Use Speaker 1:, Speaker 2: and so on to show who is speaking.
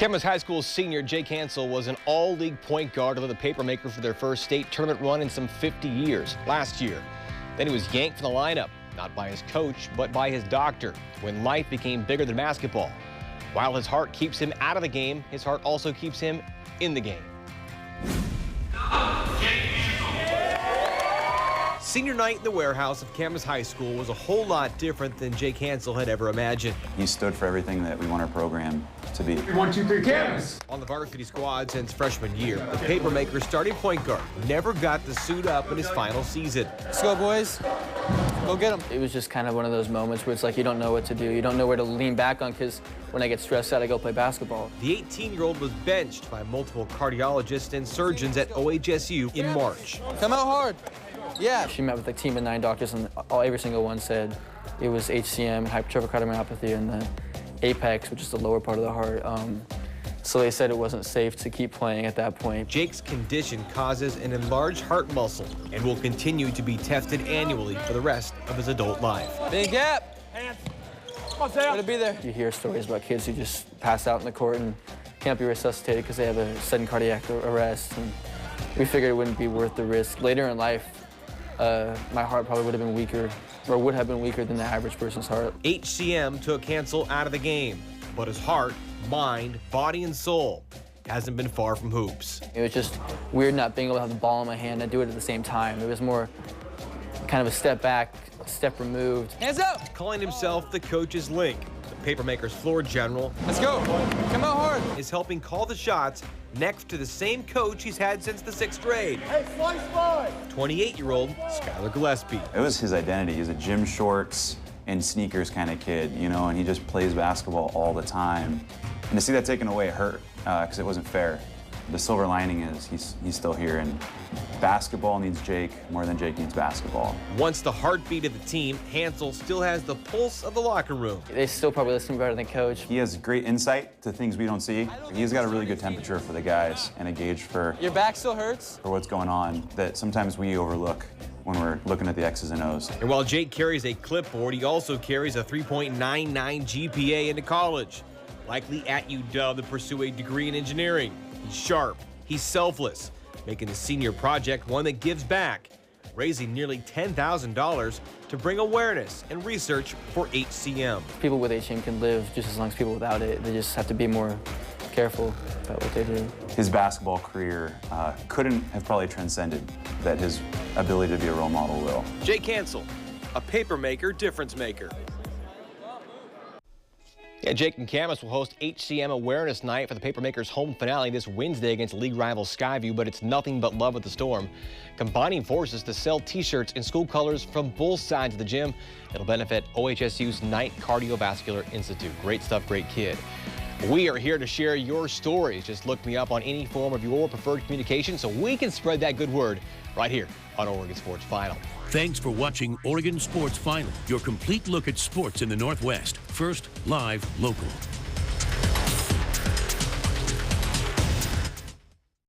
Speaker 1: Camas High School senior Jake Hansel was an all-league point guard of the Papermaker for their first state tournament run in some 50 years last year. Then he was yanked from the lineup, not by his coach, but by his doctor, when life became bigger than basketball. While his heart keeps him out of the game, his heart also keeps him in the game. Senior night in the warehouse of Camas High School was a whole lot different than Jake Hansel had ever imagined.
Speaker 2: He stood for everything that we want our program to be.
Speaker 3: 1, 2, 3, Camas!
Speaker 1: On the varsity squad since freshman year, the Papermaker starting point guard never got to suit up in his final season.
Speaker 4: Let's go, boys. Go get them. It was just kind of one of those moments where it's like you don't know what to do. You don't know where to lean back on, because when I get stressed out, I go play basketball.
Speaker 1: The 18-year-old was benched by multiple cardiologists and surgeons at OHSU in March.
Speaker 4: Come out hard. Yeah. She met with a team of 9 doctors, and every single one said it was HCM, hypertrophic cardiomyopathy, and the apex, which is the lower part of the heart. So they said it wasn't safe to keep playing at that point.
Speaker 1: Jake's condition causes an enlarged heart muscle and will continue to be tested annually for the rest of his adult life.
Speaker 4: Big gap. Hands. Way to be there. You hear stories about kids who just pass out in the court and can't be resuscitated because they have a sudden cardiac arrest. And we figured it wouldn't be worth the risk. Later in life, my heart probably would have been weaker, or would have been weaker than the average person's heart.
Speaker 1: HCM took Hansel out of the game, but his heart, mind, body, and soul hasn't been far from hoops.
Speaker 4: It was just weird not being able to have the ball in my hand and do it at the same time. It was more kind of a step back, a step removed. Hands up!
Speaker 1: Calling himself the coach's link, the Papermaker's floor general.
Speaker 4: Let's go. Come out hard.
Speaker 1: Is helping call the shots next to the same coach he's had since the 6th grade.
Speaker 3: Hey, slice 5!
Speaker 1: 28-year-old Skylar Gillespie.
Speaker 2: It was his identity. He's a gym shorts and sneakers kind of kid, you know, and he just plays basketball all the time. And to see that taken away hurt, because it wasn't fair. The silver lining is he's still here, and basketball needs Jake more than Jake needs basketball.
Speaker 1: Once the heartbeat of the team, Hansel still has the pulse of the locker room.
Speaker 4: They still probably listen better than coach.
Speaker 2: He has great insight to things we don't see. He's got a really good temperature for the guys and a gauge for
Speaker 4: Your back still hurts?
Speaker 2: For what's going on that sometimes we overlook when we're looking at the X's and O's.
Speaker 1: And while Jake carries a clipboard, he also carries a 3.99 GPA into college. Likely at UW to pursue a degree in engineering. He's sharp, he's selfless, making the senior project one that gives back, raising nearly $10,000 to bring awareness and research for HCM.
Speaker 4: People with HCM can live just as long as people without it. They just have to be more careful about what they do.
Speaker 2: His basketball career couldn't have probably transcended that his ability to be a role model will.
Speaker 1: Jake Hansel, a Papermaker difference maker. Yeah, Jake and Camas will host HCM Awareness Night for the Papermakers' home finale this Wednesday against league rival Skyview, but it's nothing but love with the Storm. Combining forces to sell T-shirts in school colors from both sides of the gym. It'll benefit OHSU's Knight Cardiovascular Institute. Great stuff, great kid. We are here to share your stories. Just look me up on any form of your preferred communication so we can spread that good word right here on Oregon Sports Final.
Speaker 5: Thanks for watching Oregon Sports Final, your complete look at sports in the Northwest. First, live, local.